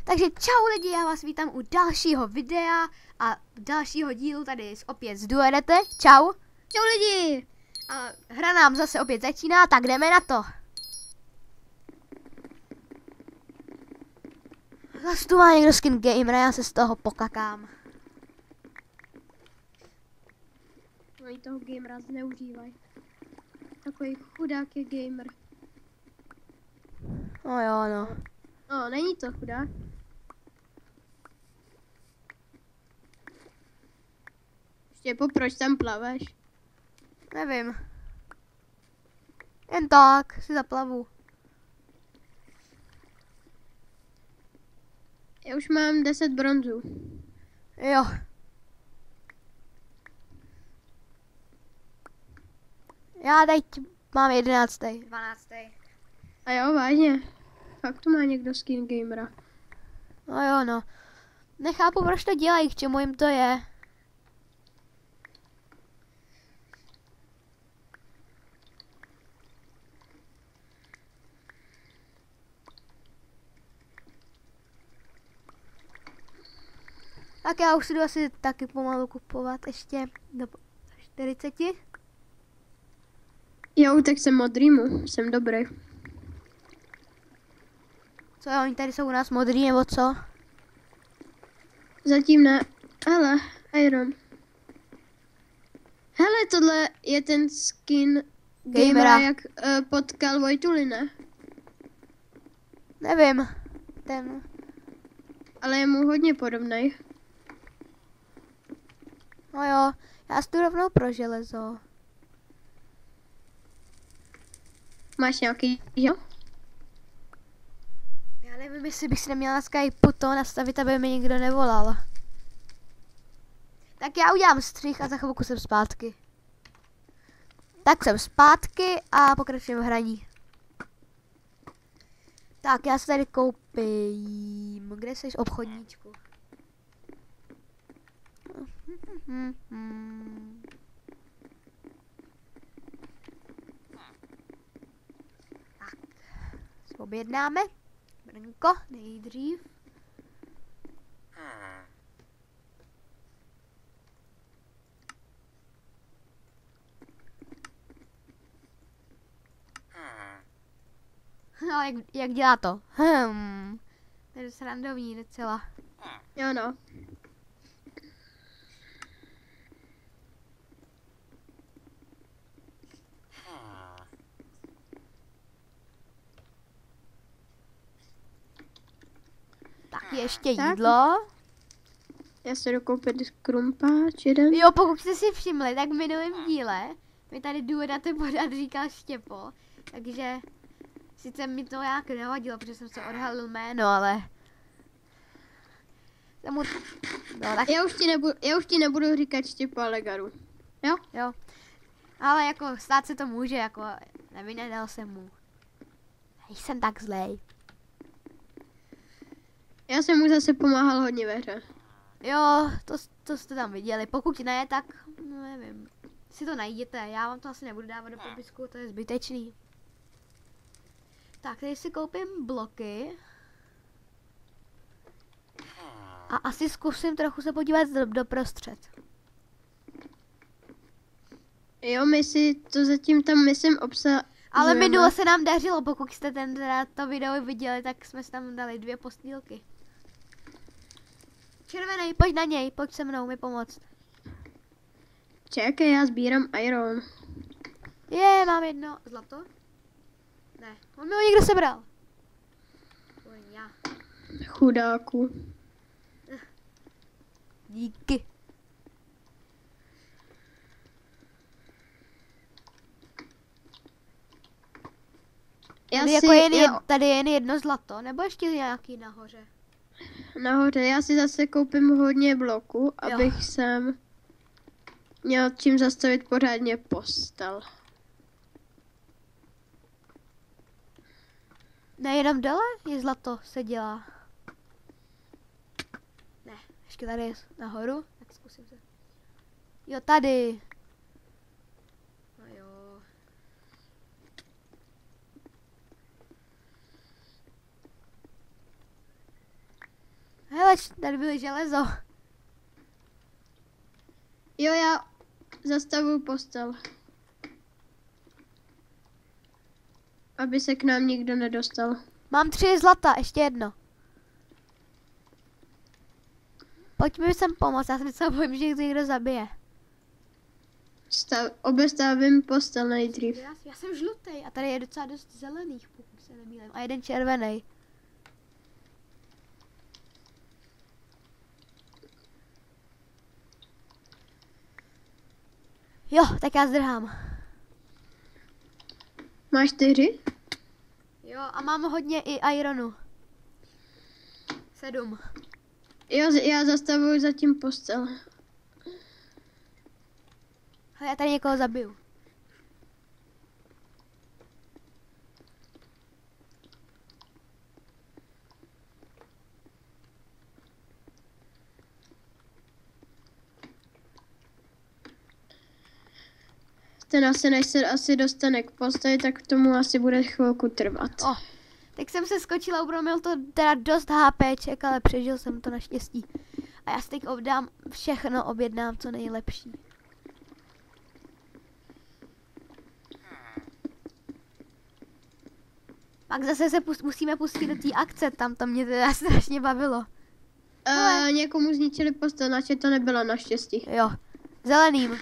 Takže čau lidi, já vás vítám u dalšího videa a dalšího dílu tady opět z Duedete. Čau. Čau lidi. A hra nám zase opět začíná, tak jdeme na to. Zase tu má někdo skin gamera, já se z toho pokakám. Oni toho gamera zneužívají. Takový chudák je gamer. No jo, no. No, není to chudák. Štěpo, proč tam plaveš? Nevím. Jen tak, si zaplavu. Já už mám 10 bronzů. Jo. Já teď mám 11. 12. A jo, vážně. Fakt tu má někdo skin gamera. No jo, no. Nechápu, proč to dělají, k čemu jim to je. Tak já už si jdu asi taky pomalu kupovat ještě do 40. Jo, tak jsem modrýmu, jsem dobrý. Co, oni tady jsou u nás modrý, nebo co? Zatím ne. Hele, Iron. Hele, tohle je ten skin gamera, jak potkal Vojtuli, ne? Nevím. Ten. Ale je mu hodně podobnej. No jo, já si jdu rovnou pro železo. Máš nějaký, jo? Já nevím, jestli bych si neměla na Skypeu to nastavit, aby mi nikdo nevolal. Tak já udělám střih a za chvilku jsem zpátky. Tak jsem zpátky a pokračujeme v hraní. Tak já si tady koupím. Kde jsi, obchodníčku? Tak. Si objednáme. Brnko, nejdřív. No, jak dělá to? To je srandovní docela. Jo, no. Tak ještě jídlo. Já se jdu koupit krumpáč jeden. Jo, pokud jste si všimli, tak v minulém díle mi tady Duedate pořád říkal Štěpo, takže sice mi to nějak nevadilo, protože jsem se odhalil jméno, ale no, tak Já už ti nebudu říkat Štěpo, ale Garu. Jo? jo. Ale jako stát se to může, jako nevynedal jsem mu. Nejsem tak zlej. Já jsem mu zase pomáhal hodně ve hře. Jo, to jste tam viděli. Pokud ne, tak no, nevím. Si to najděte, já vám to asi nebudu dávat do popisku, to je zbytečný. Tak, tady si koupím bloky. A asi zkusím trochu se podívat do prostřed. Jo, my si to zatím tam, myslím, Ale minule se nám dařilo, pokud jste to video viděli, tak jsme si tam dali 2 postýlky. Červený, pojď na něj, pojď se mnou mi pomoct. Čekaj, já sbírám iron. Mám jedno zlato. Ne, on mi ho někdo sebral. Já. Chudáku. Díky. Tady je jen jedno zlato, nebo ještě nějaký nahoře? Nahoře, já si zase koupím hodně bloků, abych sem měl čím zastavit pořádně postel. Ne, jenom dole je zlato, se dělá. Ne, ještě tady je nahoru, tak zkusím se. Jo, tady. No jo. tady byly železo. Jo, já zastavuju postel. Aby se k nám nikdo nedostal. Mám 3 zlata, ještě jedno. Pojď mi sem pomoct, já se docela bojím, že někdo zabije. Obestavím postel nejdřív. Já jsem žlutý a tady je docela dost zelených, pokud se nemýlím. A jeden červený. Jo, tak já zdrhám. Máš 4? Jo, a mám hodně i ironu. 7. Jo, já zastavuju zatím postel. Hele, já tady někoho zabiju. Ten asi, než se asi dostane k posteli, tak k tomu asi bude chvilku trvat. Tak jsem se skočila, ubromil to teda dost HPček, ale přežil jsem to naštěstí. A já si teď všechno objednám, co nejlepší. Pak zase se musíme pustit do té akce, tam to mě teda strašně bavilo. Někomu zničili postel, načе to nebylo naštěstí. Jo, zeleným.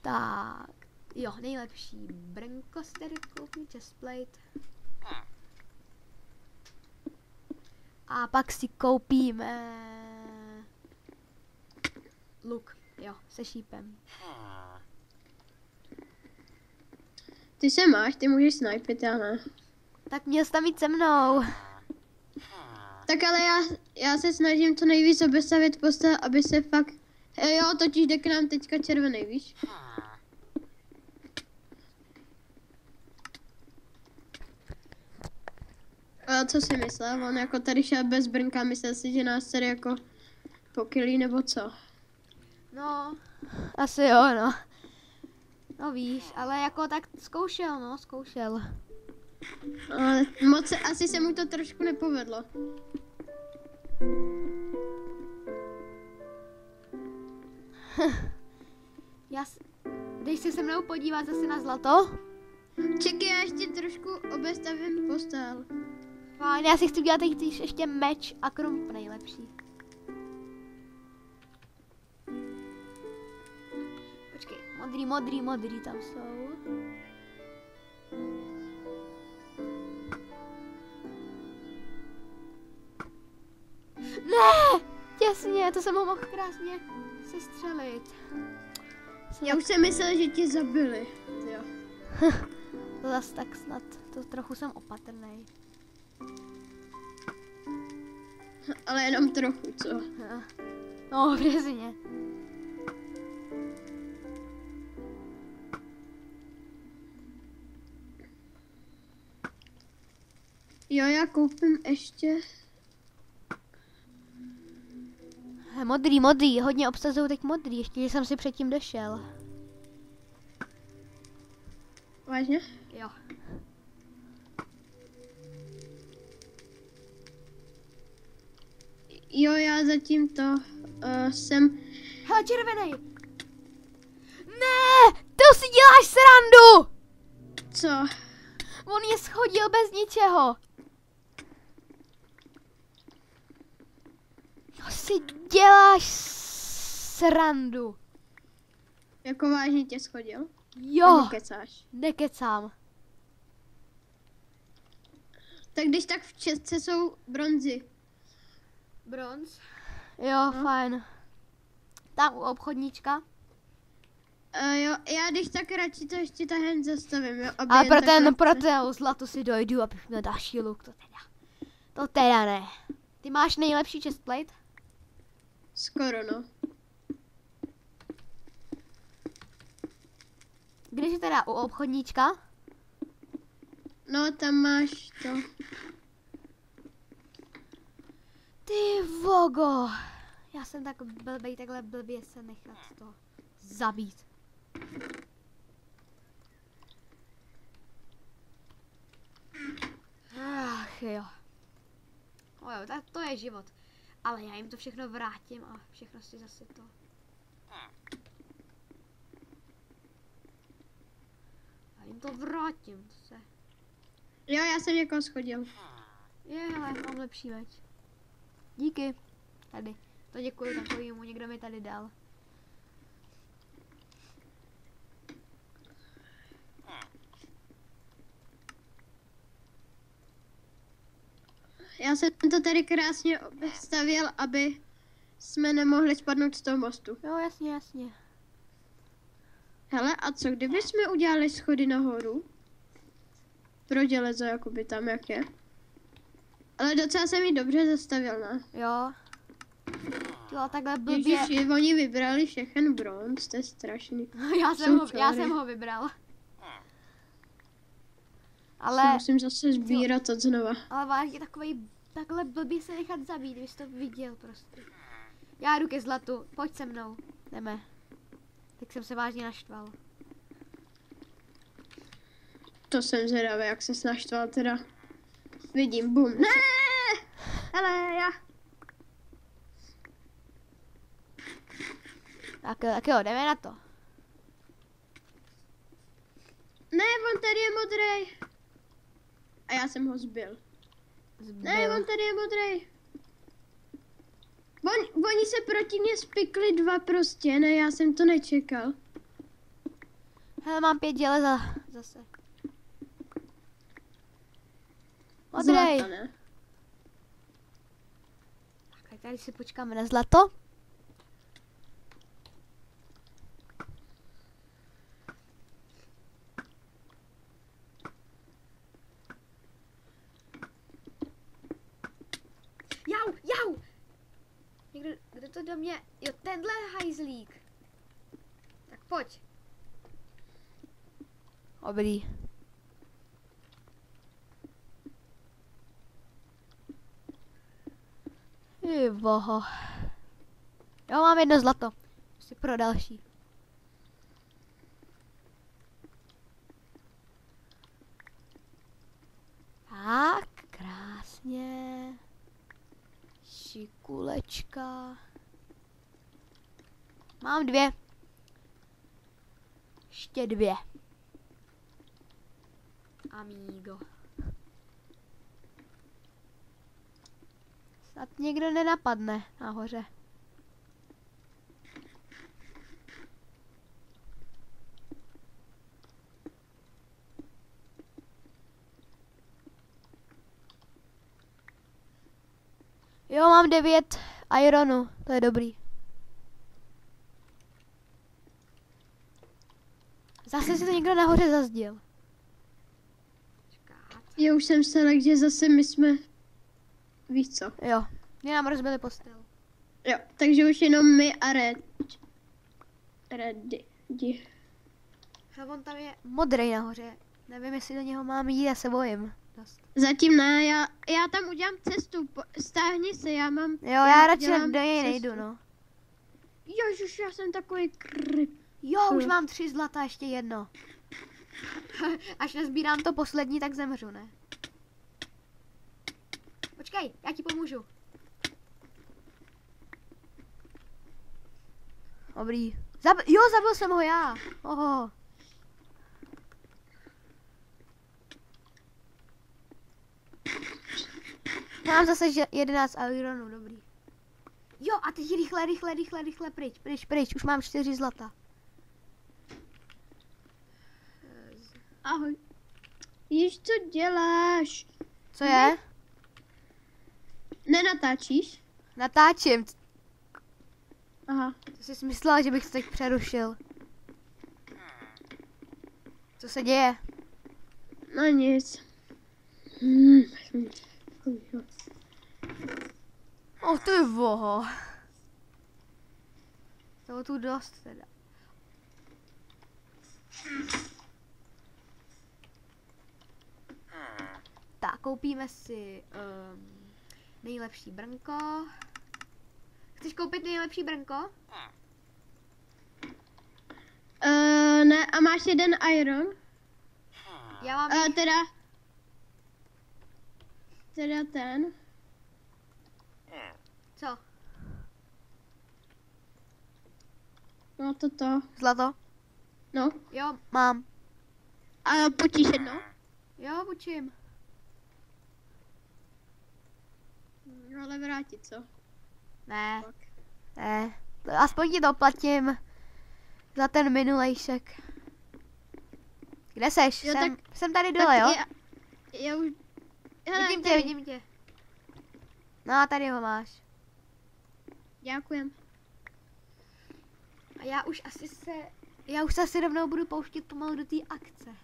Tak, jo, nejlepší brnko si tady koupím, chestplate. A pak si koupíme luk, jo, se šípem. Ty se máš, ty můžeš snipit, já ne. Tak měl jsi tam jít se mnou. Tak ale já se snažím co nejvíc obestavit postel, aby se fakt... Jo, totiž jde k nám teďka červený, víš? A co si myslel? On jako tady šel bez brnka, myslel si, že nás tady jako pokylí nebo co? No, asi jo, no. No víš, ale jako tak zkoušel. Ale asi se mu to trošku nepovedlo. Jdeš se mnou podívat zase na zlato? Čekaj, já ještě trošku obestavím postel. Fajn, já si chci dělat ještě meč a krump nejlepší. Počkej, modrý tam jsou. Ne! Těsně, to jsem ho mohl krásně sestřelit. Já už jsem myslel, že tě zabili. Jo. To zas tak snad, to trochu jsem opatrnej. Ale jenom trochu, co? No, přesně. Jo, já koupím ještě. Modrý, hodně obsazují teď modrý, ještě že jsem si předtím došel. Vážně? Jo. Jo, já zatím to jsem... Hele, červenej! Ne, to si děláš srandu! Co? On je schodil bez ničeho. To si děláš srandu. Jako vážně tě schodil? Jo. Nebo kecáš? Nekecám. Tak když tak v České jsou bronzy. Bronz? Jo, fajn. Tam u obchodníčka. Jo, já když tak radši to ještě tahle zastavím, jo. Ale pro ten zlato si dojdu, abych měl další luk, to teda ne. Ty máš nejlepší chestplate? Skoro, no. Když je teda u obchodníčka? No, tam máš to. Ty vogo. Já jsem tak blbej, takhle blbě se nechat to zabít. je život. Ale já jim to všechno vrátím a všechno si zase to. Já jim to vrátím, to se. Jo, já jsem někoho schodil. Je, ale mám lepší meč. Díky. Tady. To děkuji takovýmu, někdo mi tady dal. Já jsem to tady krásně stavěl, aby jsme nemohli spadnout z toho mostu. Jo, jasně, jasně. Hele, a co kdyby jsme udělali schody nahoru? Pro železo, jakoby tam, jak je. Ale docela jsem ji dobře zastavil, ne? Jo. Jo, takhle blbě. Ježiši, oni vybrali všechen bronz, to je strašný. já jsem ho vybral. Ale musím zase sbírat od znova. Ale vážně takhle blbě se nechat zabít, vy jsi to viděl prostě. Já jdu ke zlatu, pojď se mnou, jdeme. Tak jsem se vážně naštval. To jsem zvědavý, jak se naštval teda. Vidím, bum. Ne! Hele, já. Tak jo, jdeme na to. Ne, on tady je modrej. A já jsem ho zbil. Ne, on tady je modrej. Oni se proti mě spikli dva prostě, ne, já jsem to nečekal. Hele, mám 5 železa zase. Modrej. Zlata, ne? Tak tady si počkáme na zlato. Jau! Kdo to do mě? Jo, tenhle hajzlík. Tak pojď. Dobrý. Boho. Jo, mám jedno zlato. Si pro další. Tak, krásně. Šikulečka. Mám 2. Ještě 2. Amigo. Snad někdo nenapadne nahoře. Jo, mám 9 ironu, to je dobrý. Zase si to někdo nahoře zazdil. Já už jsem se lek, že zase my jsme... Víš co? Jo, mě nám rozbili postel. Jo, takže už jenom my a Reddy. A on tam je modrý nahoře. Nevím, jestli do něho mám jít, já se bojím. Dost. Zatím ne, já tam udělám cestu, stáhni se, já mám... Jo, já radši do něj nejdu, no. Ježiš, já jsem takový kryp. Jo, už mám 3 zlata, ještě jedno. Až nazbírám to poslední, tak zemřu, ne? Počkej, já ti pomůžu. Dobrý. Zabil jsem ho já. Oho. Mám zase 11 ironů, dobrý. Jo, a teď rychle, pryč, už mám 4 zlata. Ahoj. Víš, co děláš? Co je? Nenatáčíš? Natáčím. Aha. To jsi myslela, že bych to teď přerušil. Co se děje? No nic. Ty voho. Toho tu dost teda. Tak, koupíme si nejlepší brnko. Chceš koupit nejlepší brnko? Ne, a máš jeden iron? Já mám... Teda ten. Co? No toto. Zlato? No. Jo, mám. A počíš jedno? Jo, učím. No, ale vrátit, co? Ne, Tak. ne. Aspoň ti to platím za ten minulejšek. Kde seš? Jo, Jsem tady dole, jo? Já už... Hele, Vidím tě, tady. vidím tě. No a tady ho máš. Děkujem. A já už se asi rovnou budu pouštět pomalu do té akce.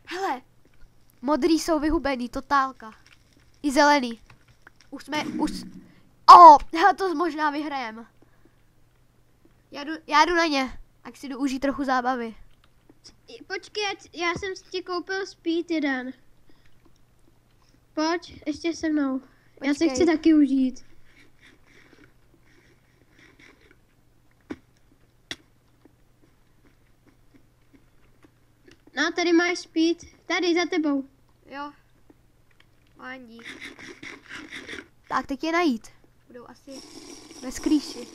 Hele, modrý jsou vyhubený, totálka. I zelený. Hele, to možná vyhrajem. Já jdu na ně, tak si jdu užít trochu zábavy. Počkej, já jsem si ti koupil Speed 1. Pojď, ještě se mnou. Já se chci taky užít. No, tady máš Speed. Tady, za tebou. Jo. Fandí. Tak, teď je najít. Budou asi ve skrýši.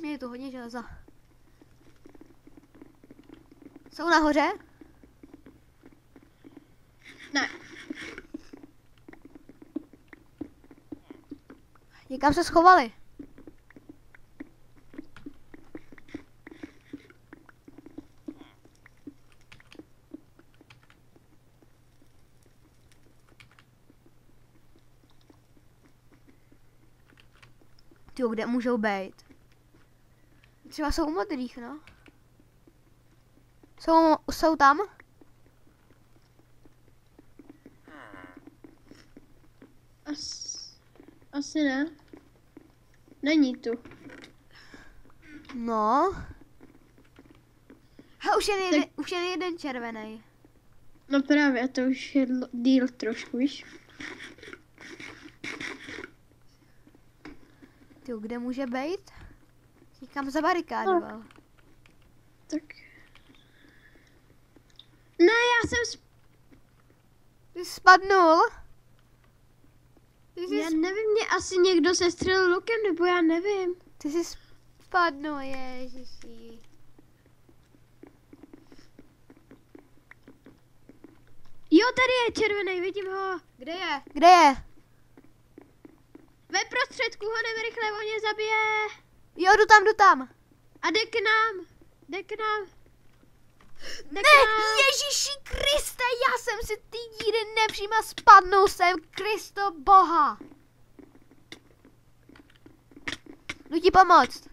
Mě je tu hodně železa. Jsou nahoře? Ne. Někam se schovali. Tyjo, kde můžou být? Třeba jsou u modrých, no. Jsou tam? Asi ne. Není tu. No. Už je jeden červený. No právě, to už je díl trošku, víš? Tyjo, kde může být? Někam zabarikádoval. Tak. Ne, já jsem... Ty spadnul? Já nevím, mě asi někdo se střelil lukem, nebo já nevím. Ty jsi spadnul, ježiši. Jo, tady je červený, vidím ho. Kde je? Kde je? Ve prostředku ho jdeme rychle, on je zabije. Jo, jdu tam. A jde k nám. Ne, Ježíši Kriste, já jsem si ty díry nevšiml a spadnul jsem, Kristo Boha. Jdu ti pomoct.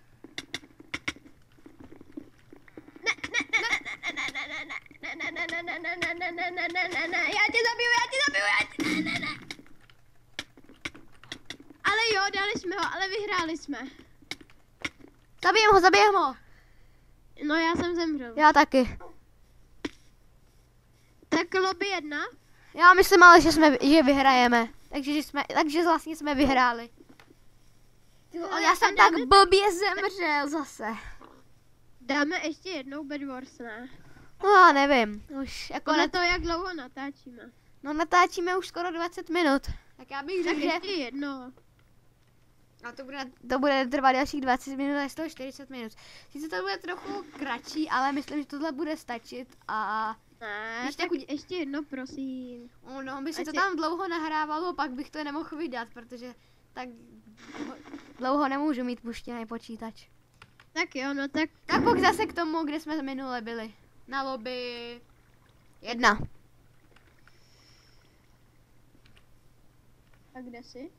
Já tě zabiju. Ale jo, dali jsme ho, ale vyhráli jsme. Zabijem ho. No, já jsem zemřel. Já taky. Tak lobby 1. Já myslím ale, že vyhrajeme. Takže vlastně jsme vyhráli. Já jsem tak blbě zemřel zase. Dáme ještě jednou Bed Wars, ne? No já nevím. Už jako Podle toho, jak dlouho natáčíme. No natáčíme už skoro 20 minut. Tak já bych řekl, že... ještě jedno. A to bude trvat dalších 20 minut a z toho 40 minut. Sice to bude trochu kratší, ale myslím, že tohle bude stačit a... Ne, tak ještě jedno, prosím. No, by se to tam dlouho nahrávalo, pak bych to nemohl vydat, protože tak dlouho nemůžu mít puštěný počítač. Tak jo, no tak... Tak pojď zase k tomu, kde jsme minule byli. Na lobby 1. A kde jsi?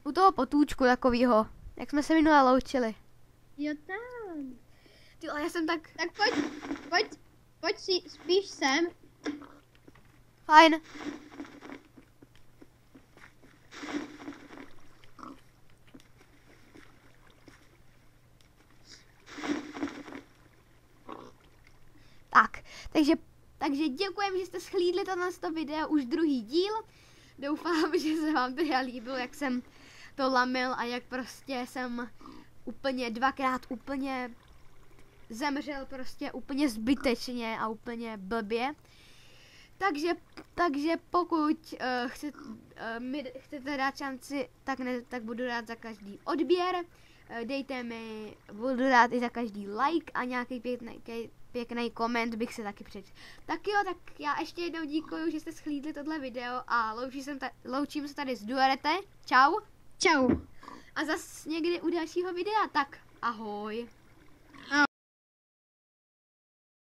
U toho potůčku takovýho, jak jsme se minule loučili. Jo, tam. Ty, ale já jsem tak... Tak pojď si spíš sem. Fajn. Takže děkujem, že jste shlídli tohle video, už druhý díl. Doufám, že se vám to líbilo, jak jsem to lamil a jak prostě jsem úplně dvakrát úplně zemřel prostě úplně zbytečně a úplně blbě. Takže pokud mi chcete dát šanci, tak budu rád za každý odběr. Dejte mi, budu rád i za každý like a nějaký pěkný koment bych se taky přečetl. Tak jo, tak já ještě jednou děkuju, že jste shlídli tohle video a loučím se tady s Duarete. Čau. Čau. A zas někdy u dalšího videa, tak ahoj.